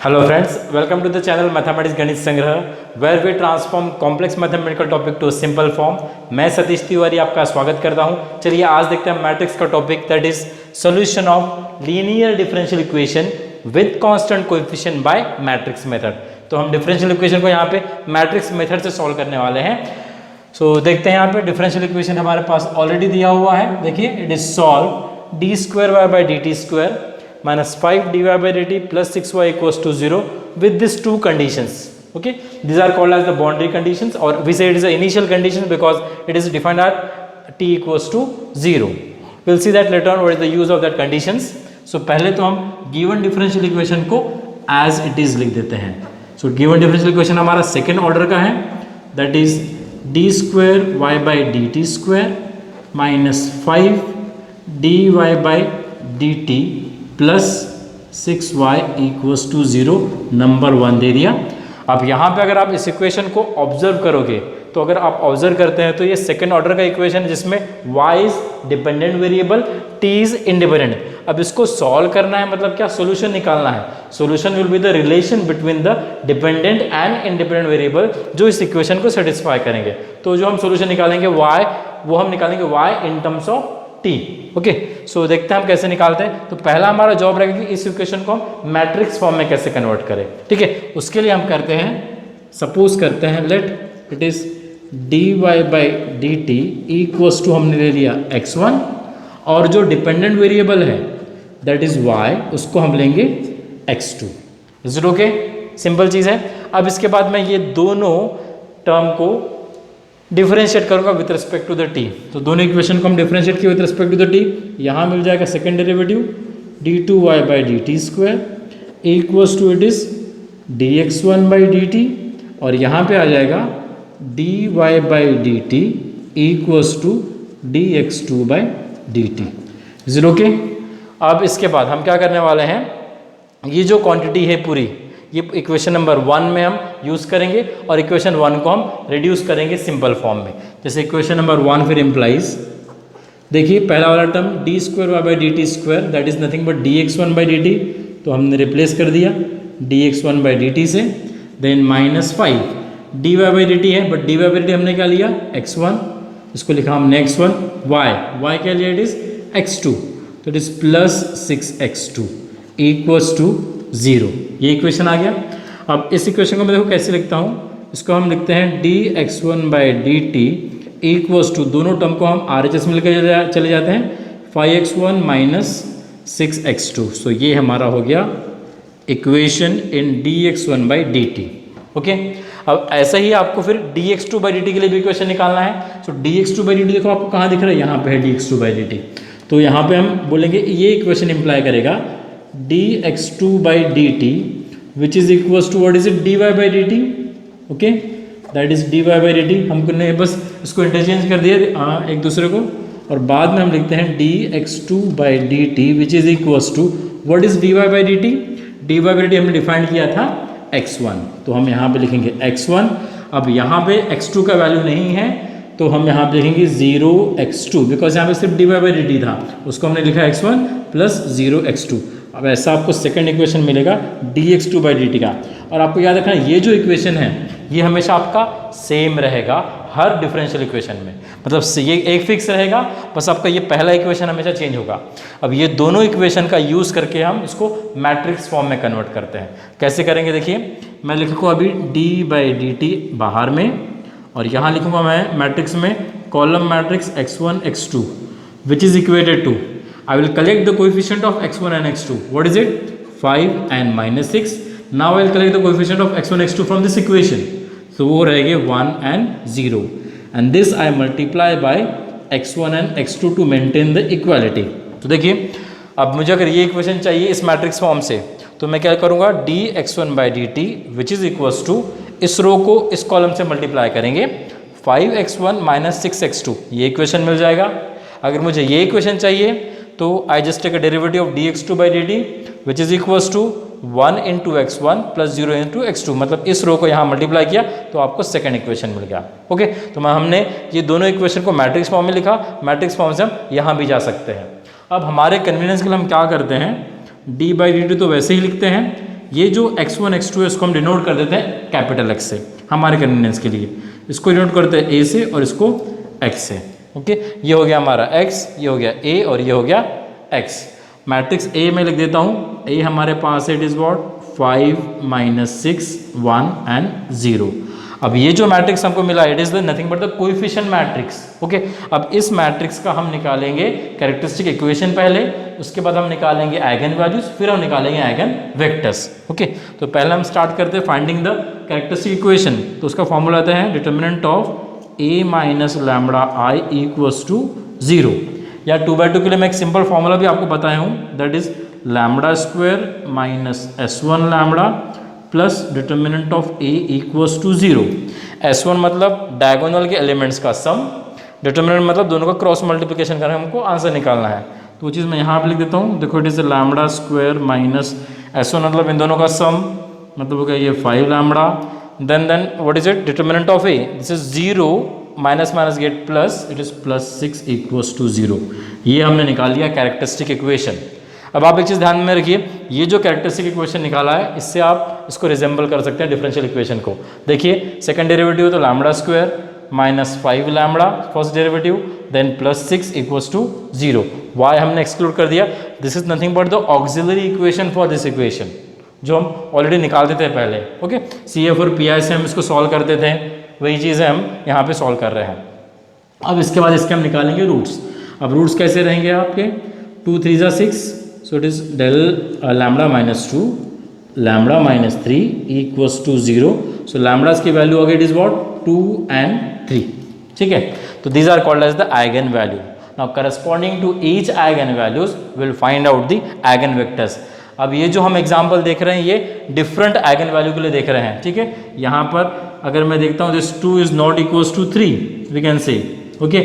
Hello friends, welcome to the channel Mathematics गणित संग्रह where we transform complex mathematical topic to a simple form। मैं सतीश तिवारी आपका स्वागत करता हूं। चलिए आज देखते हैं मैट्रिक्स का topic that is solution of linear differential equation with constant coefficient by matrix method. तो हम डिफरेंशियल इक्वेशन को यहाँ पे मैट्रिक्स मेथड से सॉल्व करने वाले हैं। देखते हैं यहाँ पे डिफरेंशियल इक्वेशन हमारे पास ऑलरेडी दिया हुआ है। देखिए it is solve D square Y by D T square minus 5 dy by dt plus 6y equals to 0 with these two conditions. Okay, these are called as the boundary conditions, or we say it is the initial condition because it is defined at t equals to 0. We'll see that later on what is the use of that conditions. So पहले तो हम given differential equation को as it is लिख देते हैं। So given differential equation हमारा second order का है, that is d square y by dt square minus 5 dy by dt plus 6y equals to 0 number 1 दे दिया। अब यहाँ पे अगर आप इस इक्वेशन को ऑब्जर्व करोगे तो अगर आप ऑब्जर्व करते हैं तो ये सेकंड ऑर्डर का इक्वेशन है जिसमें y is dependent variable, t is independent. अब इसको सॉल्व करना है, मतलब क्या, सोल्यूशन निकालना है। Solution will be the relation between the dependent and independent variable जो इस इक्वेशन को सेटिस्फाई करेंगे। तो जो हम सोल्यूशन निकालेंगे y, वो हम निकालेंगे y in terms of t। Okay, so देखते हैं हम कैसे निकालते हैं। तो पहला हमारा जॉब रहेगा कि इस इक्वेशन को हम मैट्रिक्स फॉर्म में कैसे कन्वर्ट करें। ठीक है, उसके लिए हम करते हैं, सपोज करते हैं let it is dy by D T equals to हमने ले लिया x1 और जो डिपेंडेंट वेरिएबल है दैट इज y, उसको हम लेंगे x2। Is it okay? Simple चीज़ है। अब इसके बाद मैं ये दोनों टर्म को डिफरेंशिएट करूंगा with respect to the T. तो दोनों इक्वेशन को हम डिफरेंशिएट किए with respect to the T. यहाँ मिल जाएगा second derivative D two Y by D T square equals to it is D x one by D T, और यहाँ पे आ जाएगा D Y by D T equals to D x two by D T. Is it okay? अब इसके बाद हम क्या करने वाले हैं, ये जो क्वांटिटी है पूरी, ये इक्वेशन नंबर 1 में हम यूज़ करेंगे और इक्वेशन 1 को हम रिड्यूस करेंगे सिंपल फॉर्म में। जैसे इक्वेशन नंबर 1 फिर इम्प्लाइज, देखिए पहला वाला term d square Y by D T square that is nothing but d x one by D t, तो हमने रिप्लेस कर दिया d x one by D t से। Then minus 5 d Y by D t है, but d Y by D t हमने क्या लिया x1, इसको लिखा हमने x1, y क्या लिया इट इज x2, तो it is plus 6x2 equals to 0। ये इक्वेशन आ गया। अब इस इक्वेशन को मैं देखो कैसे लिखता हूँ, इसको हम लिखते हैं D x one by D T equals to, दोनों टर्म को हम आर एच एस में लेकर चले जाते हैं, 5x1 माइनस 6x2। सो ये हमारा हो गया equation in d x one by D t. Okay, अब ऐसा ही आपको फिर d x two by D t के लिए भी इक्वेशन निकालना है। So d x two by D t देखो आपको कहाँ दिख रहा है, यहाँ पे है d x two by D t. तो यहाँ पे हम बोलेंगे ये इक्वेशन इंप्लाई करेगा dx2 by dt which is equals to what is it, dy by dt। okay, that is dy by dt। हमको ने बस इसको इंटरचेंज कर दिया एक दूसरे को, और बाद में हम लिखते हैं dx2 by dt which is equals to what is dy by dt। dy by dt हमने डिफाइन किया था x1, तो हम यहाँ पे लिखेंगे x1। अब यहाँ पे x2 का वैल्यू नहीं है तो हम यहाँ पे लिखेंगे 0x2 बिकॉज यहाँ पे सिर्फ dy by dt था, उसको हमने लिखा x1 प्लस 0x2। अब ऐसा आपको सेकंड इक्वेशन मिलेगा dx2 बाई dt का। और आपको याद रखना ये जो इक्वेशन है ये हमेशा आपका सेम रहेगा हर डिफरेंशियल इक्वेशन में, मतलब ये एक फिक्स रहेगा, बस आपका ये पहला इक्वेशन हमेशा चेंज होगा। अब ये दोनों इक्वेशन का यूज़ करके हम इसको मैट्रिक्स फॉर्म में कन्वर्ट करते हैं। कैसे करेंगे देखिए, मैं लिखूँगा अभी d बाई डी टी बाहर में, और यहाँ लिखूँगा मैं मैट्रिक्स में column matrix x1 x2 which is equated to, I will collect the coefficient of x1 and x2. What is it? 5 and minus 6. Now I will collect the coefficient of x1 x2 from this equation. So वो रहेंगे 1 and 0. And this I multiply by x1 and x2 to maintain the equality. तो देखिए अब मुझे अगर ये equation चाहिए इस मैट्रिक्स फॉर्म से, तो मैं क्या करूँगा D X one by D T which is equals to, इस रो को इस कॉलम से मल्टीप्लाई करेंगे 5x1 माइनस 6x2, ये इक्वेशन मिल जाएगा। अगर मुझे ये इक्वेशन चाहिए तो I just take a derivative of D x two by D T which is equals to 1 into x1 plus 0 into x2, मतलब इस रो को यहाँ मल्टीप्लाई किया तो आपको सेकंड इक्वेशन मिल गया। ओके, तो हमने ये दोनों इक्वेशन को मैट्रिक्स फॉर्म में लिखा, मैट्रिक्स फॉर्म से हम यहाँ भी जा सकते हैं। अब हमारे कन्वीनियंस के लिए हम क्या करते हैं, डी बाई डी टी तो वैसे ही लिखते हैं, ये जो x1 x2 है इसको हम डिनोट कर देते हैं कैपिटल X से हमारे कन्वीनियंस के लिए। इसको डिनोट करते हैं A से और इसको X से। ओके, ये हो गया हमारा X, ये हो गया A और ये हो गया X। मैट्रिक्स A में लिख देता हूँ। A हमारे पास है इट इज़ व्हाट 5 - 6 1 and 0। अब ये जो मैट्रिक्स हमको मिला it is the nothing but the coefficient matrix. Okay, अब इस मैट्रिक्स का हम निकालेंगे कैरेक्टरिस्टिक इक्वेशन पहले, उसके बाद हम निकालेंगे आइगन वैल्यूज, फिर हम निकालेंगे आइगन वेक्टर्स। ओके, तो पहले हम स्टार्ट करते हैं फाइंडिंग द कैरेक्टरिस्टिक इक्वेशन। तो उसका फॉर्मूला आता है determinant of A minus lambda I equals to 0, या 2/2 के लिए मैं एक सिंपल फॉर्मूला भी आपको बताया हूँ, that is lambda square minus S1 lambda plus determinant of A equals to 0। S1 मतलब डायगोनल के एलिमेंट्स का सम, डिटर्मिनेंट मतलब दोनों का क्रॉस मल्टीप्लिकेशन करके हमको आंसर निकालना है। तो वो चीज़ मैं यहाँ पे लिख देता हूँ। देखो it is lambda square minus S1 मतलब इन दोनों का सम, मतलब हो गया ये 5 lambda. Then what is it determinant of A, this is 0 minus minus get plus, it is +6 equals to 0। ये हमने निकाल लिया कैरेक्टरिस्टिक इक्वेशन। अब आप एक चीज़ ध्यान में रखिए, ये जो कैरेक्टरिस्टिक इक्वेशन निकाला है इससे आप इसको रिजेंबल कर सकते हैं डिफरेंशियल इक्वेशन को। देखिए सेकंड डेरिवेटिव तो lambda square minus 5 lambda first derivative, then +6 equals to 0। Y हमने एक्सक्लूड कर दिया, this is nothing but the auxiliary equation for this equation जो हम ऑलरेडी निकालते थे पहले। ओके, CF और PI से हम इसको सॉल्व करते थे, वही चीज़ें हम यहाँ पे सॉल्व कर रहे हैं। अब इसके बाद इसके हम निकालेंगे रूट्स। अब रूट्स कैसे रहेंगे आपके 2 3 ज़ा 6, so it is del lambda -2 lambda -3 equals to 0। So lambdas की वैल्यू अगर इट इज़ व्हाट 2 and 3। ठीक है, तो these are called as the eigen value. Now corresponding to each eigen values will find out the eigen vectors. अब ये जो हम example देख रहे हैं ये डिफरेंट आइगन वैल्यू के लिए देख रहे हैं। ठीक है, यहाँ पर अगर मैं देखता हूँ this 2 is not equals to 3, we can say okay,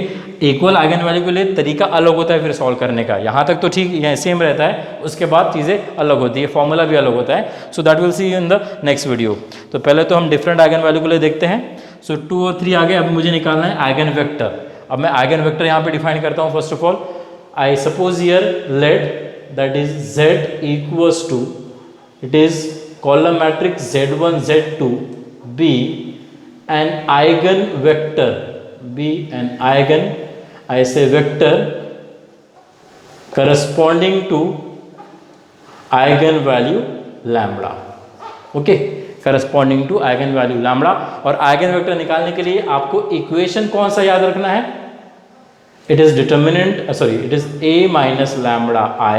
equal eigen value के लिए तरीका अलग होता है फिर सॉल्व करने का। यहाँ तक तो ठीक यहाँ सेम रहता है, उसके बाद चीज़ें अलग होती है, फॉर्मूला भी अलग होता है। So that will see in the next video. तो पहले तो हम डिफरेंट आइगन वैल्यू के लिए देखते हैं। सो 2 और 3 आ गए, अब मुझे निकालना है आइगन वेक्टर। अब मैं आइगन वेक्टर यहाँ पे डिफाइन करता हूँ। First of all I suppose here let that is Z equals to, it is column matrix Z1 Z2 be an eigen vector, be an eigen, I say vector corresponding to eigen value lambda। okay, corresponding to eigen value lambda। और eigen vector निकालने के लिए आपको equation कौन सा याद रखना है, it is determinant it is A minus lambda I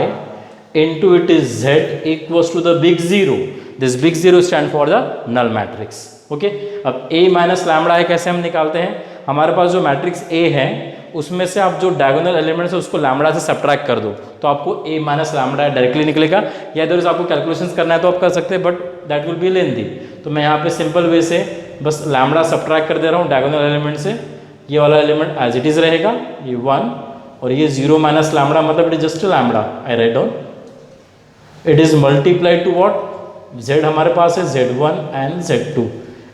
into it is Z equals to the big zero। this big zero stand for the null matrix। okay, अब A minus lambda I कैसे हम निकालते हैं, हमारे पास जो matrix A है उसमें से आप जो डायगोनल एलिमेंट्स है उसको लैम्बडा से सब्ट्रैक्ट कर दो तो आपको A माइनस लैम्बडा डायरेक्टली निकलेगा, या इधर आपको कैलकुलेशंस करना है तो आप कर सकते हैं, but that will be lengthy. तो मैं यहाँ पे सिंपल वे से बस लैम्बडा सब्ट्रैक्ट कर दे रहा हूँ डायगोनल एलिमेंट से। ये वाला एलिमेंट एज इट इज रहेगा, ये 1, और ये 0 माइनस लैम्बडा मतलब it is just lambda, I write down it is multiplied to what, Z हमारे पास है Z1 and Z2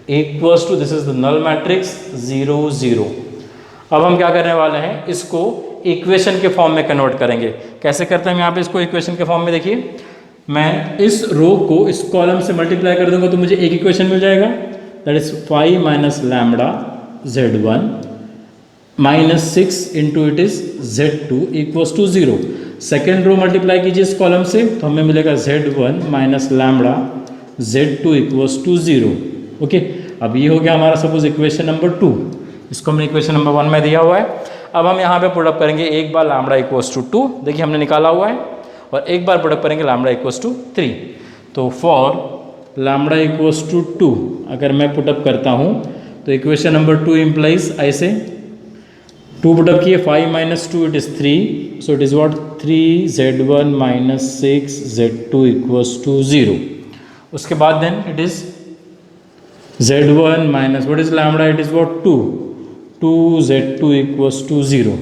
equals to this is the null matrix 0 0। अब हम क्या करने वाले हैं, इसको इक्वेशन के फॉर्म में कन्वर्ट करेंगे। कैसे करते हैं हम यहाँ पे इसको इक्वेशन के फॉर्म में, देखिए मैं इस रो को इस कॉलम से मल्टीप्लाई कर दूंगा तो मुझे एक इक्वेशन मिल जाएगा, that is 5 minus lambda Z1 minus 6 into it is Z2 equals to 0। Second row multiply कीजिए इस कॉलम से तो हमें मिलेगा Z1 minus lambda Z2 equals to 0। Okay, अब ये हो गया हमारा सपोज इक्वेशन नंबर 2, इसको हमने इक्वेशन नंबर 1 में दिया हुआ है। अब हम यहाँ पे पुटअप करेंगे एक बार लैम्बडा इक्वल्स टू 2, देखिए हमने निकाला हुआ है, और एक बार पुटअप करेंगे लैम्बडा इक्वल्स टू 3। तो फॉर लैम्बडा इक्वल्स टू 2 अगर मैं पुटअप करता हूँ तो इक्वेशन नंबर 2 इम्प्लाइज ऐसे 2 पुटअप किए 5 minus 2 it is 3, so it is what 3Z1 minus 6Z2 equals to 0। उसके बाद then it is Z1 minus what is lambda, it is what 2Z2 equals to 0।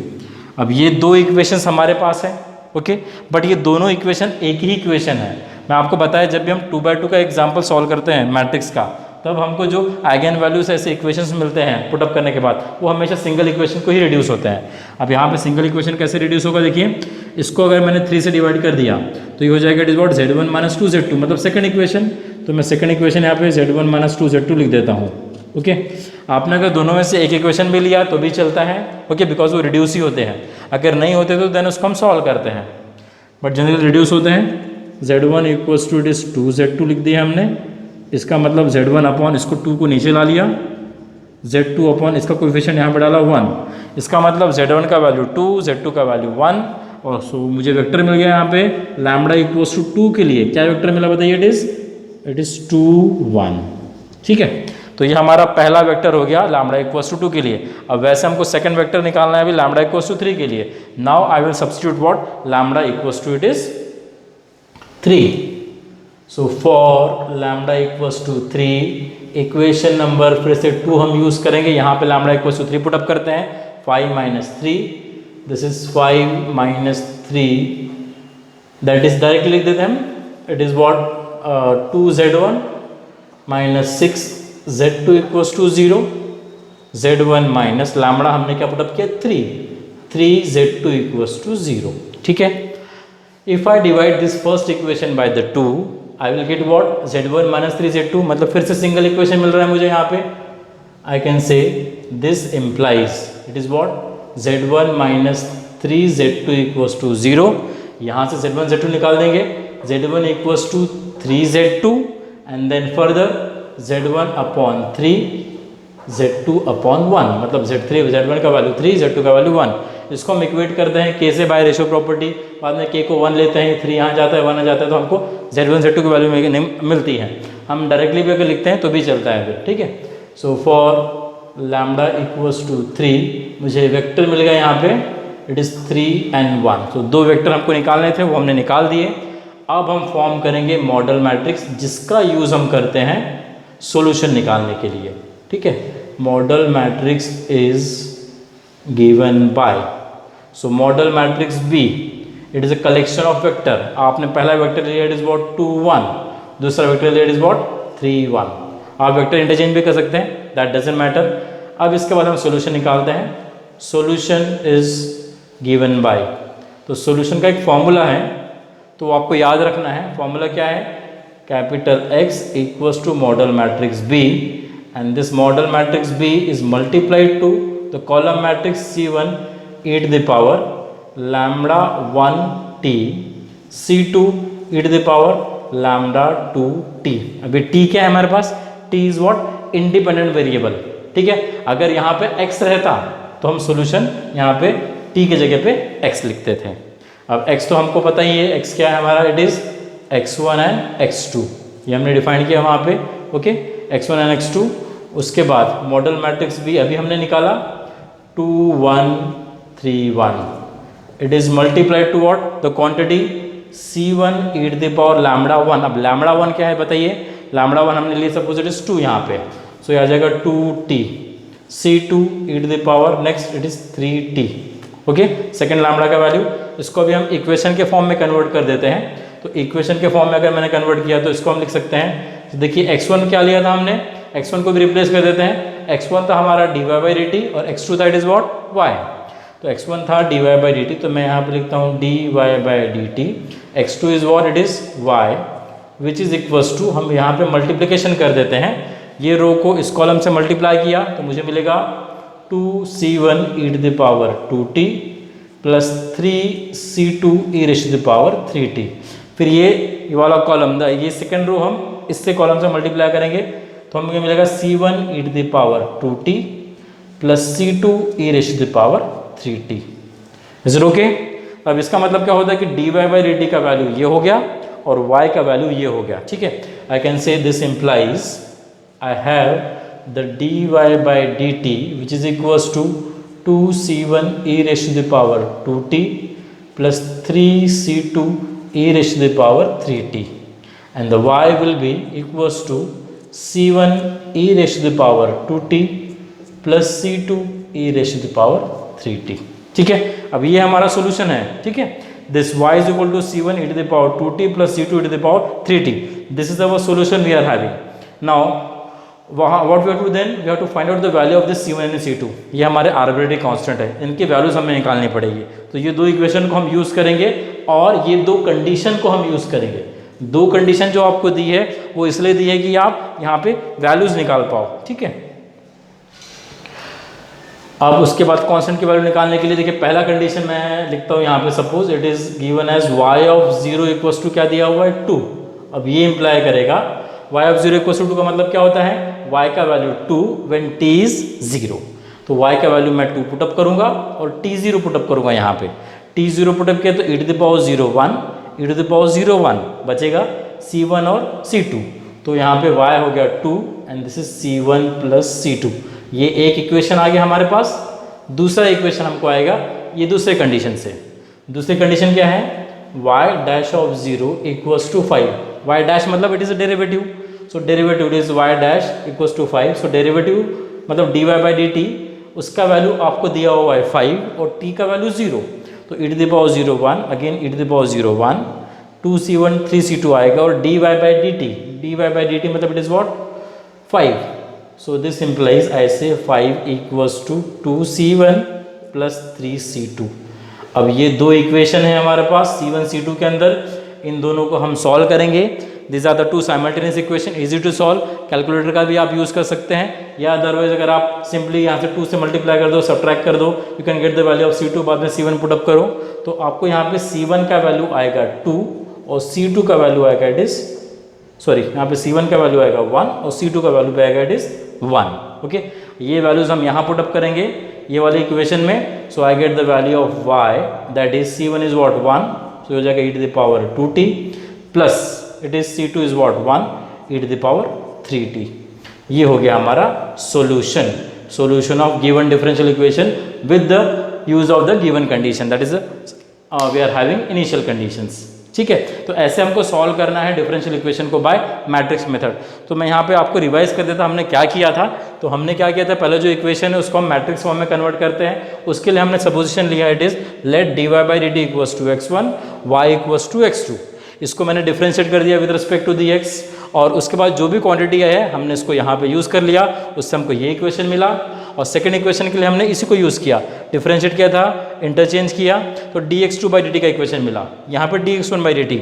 अब ये दो इक्वेशंस हमारे पास है, ओके, बट ये दोनों इक्वेशन एक ही इक्वेशन है। मैं आपको बताया जब भी हम 2/2 का एग्जाम्पल सॉल्व करते हैं मैट्रिक्स का तब हमको जो आइगन वैल्यूज ऐसे इक्वेशंस मिलते हैं पुटअप करने के बाद, वो हमेशा सिंगल इक्वेशन को ही रिड्यूस होते हैं। अब यहाँ पे सिंगल इक्वेशन कैसे रिड्यूस होगा, देखिए इसको अगर मैंने 3 से डिवाइड कर दिया तो ये हो जाएगा it is what z1 minus 2z2, मतलब सेकंड इक्वेशन। तो मैं सेकंड इक्वेशन यहाँ पे z1 माइनस 2z2 लिख देता हूँ। ओके, आपने अगर दोनों में से एक इक्वेशन भी लिया तो भी चलता है, ओके, बिकॉज वो रिड्यूस ही होते हैं। अगर नहीं होते तो देन उसको हम सॉल्व करते हैं, बट जनरली रिड्यूस होते हैं। z1 equals to it is 2z2 लिख दिया हमने, इसका मतलब z1 अपॉन इसको 2 को नीचे ला लिया, z2 अपॉन इसका कोएफिशिएंट यहाँ पे डाला 1, इसका मतलब z1 का वैल्यू 2, z2 का वैल्यू 1, और सो मुझे वेक्टर मिल गया यहाँ पे लैम्बडा इक्वल्स टू 2 के लिए। क्या वेक्टर मिला बताइए, इट इज 2 1। ठीक है, तो ये हमारा पहला वेक्टर हो गया लैम्बडा इक्वल्स टू 2 के लिए। अब वैसे हमको सेकंड वेक्टर निकालना है अभी लैम्बडा इक्वल्स टू 3 के लिए। Now I will substitute what, lambda equals to it is 3। So for lambda equals to 3, equation number फिर से 2 हम यूज करेंगे। यहाँ पे लैम्बडा इक्वल्स टू 3 पुटअप करते हैं, 5 minus 3, this is 5 minus 3, that is directly लिख देते हैं हम, it is what 2z1 minus 6z2 equals to 0, z1 minus lambda हमने क्या पुटअप किया 3z2 इक्वल्स टू 0। ठीक है, if I divide this first equation by the 2, I will get what z1 minus 3z2, मतलब फिर से सिंगल इक्वेशन मिल रहा है मुझे यहाँ पे। I can say this implies it is what z1 minus 3z2 equals to 0। यहाँ से z1 z2 निकाल देंगे, z1 equals to 3z2 and then further z1 upon 3, z2 upon 1, मतलब z1 का वैल्यू 3, z2 का वैल्यू 1। इसको हम इक्वेट करते हैं k से बाय रेशियो प्रॉपर्टी, बाद में k को 1 लेते हैं, 3 यहाँ जाता है 1 आ जाता है, तो हमको z1 z2 की वैल्यू मिलती है। हम डायरेक्टली भी अगर लिखते हैं तो भी चलता है फिर। ठीक है, so for lambda equals to 3 मुझे वेक्टर मिल गया यहाँ पे, इट इज़ 3 and 1। तो 2 वेक्टर हमको निकालने थे, वो हमने निकाल दिए। अब हम फॉर्म करेंगे मॉडल मैट्रिक्स, जिसका यूज़ हम करते हैं सॉल्यूशन निकालने के लिए। ठीक है, modal matrix is given by, so modal matrix B, it is a collection of vector. आपने पहला वेक्टर लिया इट इज व्हाट 2 1, दूसरा वेक्टर लिया इट इज व्हाट 3 1। आप वेक्टर इंटरचेंज भी कर सकते हैं, दैट डजंट मैटर। अब इसके बाद हम सॉल्यूशन निकालते हैं। सॉल्यूशन इज गिवन बाय, तो सॉल्यूशन का एक फॉर्मूला है, तो आपको याद रखना है। फॉर्मूला क्या है, capital X equals to modal matrix B, and this modal matrix B is multiplied to the column matrix C1 e to the power lambda 1 t, C2 e to the power lambda 2 t। अभी t क्या है हमारे पास, t is what independent variable. ठीक है, अगर यहाँ पे x रहता तो हम सॉल्यूशन यहाँ पे t के जगह पे x लिखते थे। अब x तो हमको पता ही है, x क्या है हमारा, it is x1 and x2, ये हमने डिफाइन किया वहाँ पे। Okay, x1 and x2। उसके बाद मॉडल मैट्रिक्स भी अभी हमने निकाला 2 1 3 1, it is multiplied to what the quantity C1 e to the power lambda 1। अब lambda 1 क्या है बताइए, lambda 1 हमने लिए सपोज इट इज 2 यहाँ पे, सो ये आ जाएगा 2t, C2 e to the power next it is 3t। Okay, second lambda का वैल्यू, इसको भी हम इक्वेशन के फॉर्म में कन्वर्ट कर देते हैं। तो इक्वेशन के फॉर्म में अगर मैंने कन्वर्ट किया तो इसको हम लिख सकते हैं, तो देखिए x1 क्या लिया था हमने, x1 को भी रिप्लेस कर देते हैं। x1 था हमारा dy by dt और x2 था इट इज व्हाट y। तो x1 था dy by dt, तो मैं यहाँ पे लिखता हूँ dy by dt, x2 is what it is y, which is equals to, हम यहाँ पे मल्टीप्लिकेशन कर देते हैं, ये रो को इस कॉलम से मल्टीप्लाई किया तो मुझे मिलेगा 2c1 e to the power 2t plus 3c2 e to the power 3t। फिर ये वाला कॉलम, ये सेकेंड रो हम इससे कॉलम से मल्टीप्लाई करेंगे तो हमें मिलेगा c1 e to the power 2t plus c2 e to the power 3t। Is it okay? अब इसका मतलब क्या होता है कि dy by dt का वैल्यू ये हो गया और y का वैल्यू ये हो गया। ठीक है, आई can say this implies I have the dy by dt which is equals to 2c1 e to the power 2t plus 3c2 e to the power 3t, and the y will be equals to c1 e to the power 2t plus c2 e to the power 3t। ठीक है, अब ये हमारा solution है। ठीक है, this y is equal to c1 e to the power 2t plus c2 e to the power 3t, this is our solution we are having। now वहाँ what we have to then we have to find out the value of this C1 and C2। ये हमारे arbitrary constant है, इनकी values हमें निकालनी पड़ेगी। तो ये दो इक्वेशन को हम यूज़ करेंगे और ये दो कंडीशन को हम यूज़ करेंगे। दो कंडीशन जो आपको दी है वो इसलिए दी है कि आप यहाँ पे वैल्यूज निकाल पाओ, ठीक है। अब उसके बाद कांस्टेंट की वैल्यू निकालने के लिए देखिए पहला कंडीशन मैं लिखता हूँ यहाँ पे, suppose it is given as y of 0 equals to क्या दिया हुआ है 2। अब ये इंप्लाई करेगा y ऑफ 0 इक्वल्स टू 2 का मतलब क्या होता है, y का वैल्यू 2 व्हेन t इज 0। तो y का वैल्यू मैं 2 पुटअप करूंगा और t0 पुटअप करूंगा। यहाँ पे t0 पुटअप किया तो e to the power 0 1, e to the power 0 1 बचेगा C1 और C2। तो यहाँ पे y हो गया 2 and this is C1 plus C2। ये एक इक्वेशन आ गया हमारे पास। दूसरा इक्वेशन हमको आएगा ये दूसरे कंडीशन से। दूसरी कंडीशन क्या है, y dash of 0 equals to 5। y dash मतलब it is a derivative, so derivative is y dash equals to 5। So derivative मतलब dy बाई dt, उसका वैल्यू आपको दिया हुआ है 5 और t का वैल्यू 0। तो e to the power 0 1, again e to the power 0 1, 2c1 3c2 आएगा और dy बाई dt मतलब it is what 5। So this implies I say 5 equals to 2c1 plus 3c2। अब ये दो इक्वेशन है हमारे पास C1 C2 के अंदर, इन दोनों को हम सॉल्व करेंगे। This are the two simultaneous equation, easy to solve. Calculator का भी आप यूज़ कर सकते हैं या अदरवाइज अगर आप सिंपली यहाँ से 2 से मल्टीप्लाई कर दो, सब्ट्रैक्ट कर दो, you can get the value of C2। बाद में C1 पुटअप करो तो आपको यहाँ पे C1 का वैल्यू आएगा 2 और C2 का वैल्यू आएगा इट इज यहाँ पे C1 का वैल्यू आएगा 1 और C2 का वैल्यू आएगा इट इज 1। ओके, ये वैल्यूज हम यहाँ पुट अप करेंगे ये वाले इक्वेशन में। So I get the value of y that is C1 is what 1, so हो जाएगा e to the power 2t plus it is C2 is what 1 e to the power 3t। ये हो गया हमारा solution of given differential equation with the use of the given condition, that is we are having initial conditions. ठीक है, तो ऐसे हमको solve करना है डिफरेंशियल इक्वेशन को बाय मैट्रिक्स मेथड। तो मैं यहाँ पे आपको रिवाइज कर देता, हमने क्या किया था। तो हमने क्या किया था, पहले जो इक्वेशन है उसको हम मैट्रिक्स फॉर्म में कन्वर्ट करते हैं। उसके लिए हमने सपोजिशन लिया it is let dy by dt equals to x1 y equals to x2। इसको मैंने डिफरेंशिएट कर दिया with respect to the x और उसके बाद जो भी क्वांटिटी है हमने इसको यहाँ पे यूज़ कर लिया, उससे हमको ये इक्वेशन मिला। और सेकंड इक्वेशन के लिए हमने इसी को यूज़ किया, डिफरेंशिएट किया था, इंटरचेंज किया तो dx2 बाई dt का इक्वेशन मिला, यहाँ पर dx1 बाई dt।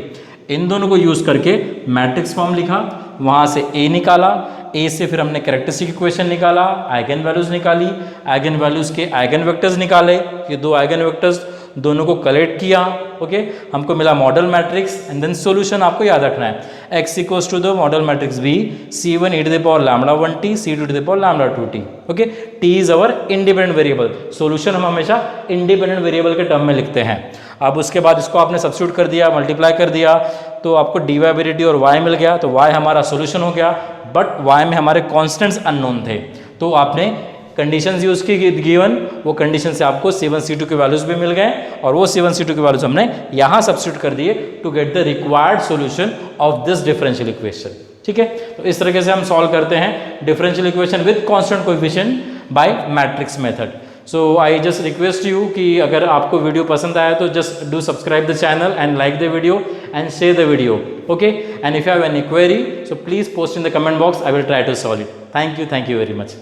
इन दोनों को यूज़ करके मैट्रिक्स फॉर्म लिखा, वहाँ से a निकाला, a से फिर हमने कैरेक्टरिस्टिक इक्वेशन निकाला, आइगन वैल्यूज़ निकाली, आइगन वैल्यूज़ के आइगन वेक्टर्स निकाले, ये दो आइगन वेक्टर्स दोनों को कलेक्ट किया। ओके, हमको मिला modal matrix and then solution आपको याद रखना है x equals to the modal matrix b C1 e to the power lambda 1t C2 to the power lambda 2t। Okay, t is our independent variable. Solution हम हमेशा independent variable के term में लिखते हैं। अब उसके बाद इसको आपने सब्स्टिट्यूट कर दिया, मल्टीप्लाई कर दिया तो आपको dy बाई dt और y मिल गया, तो y हमारा सॉल्यूशन हो गया। बट y में हमारे कॉन्स्टेंट्स अननोन थे, तो आपने कंडीशंस यूज की गिवन, वो कंडीशन से आपको C1 C2 के वैल्यूज भी मिल गए और वो C1 C2 के वैल्यूज हमने यहाँ सब्स्टिट्यूट कर दिए to get the required solution of this differential equation. ठीक है, तो इस तरीके से हम सॉल्व करते हैं differential equation with constant coefficient by matrix method. So I just request you कि अगर आपको वीडियो पसंद आया तो just do subscribe the channel and like the video and share the video. Okay, and if you have any query so please post in the comment box, I will try to solve it. Thank you very much.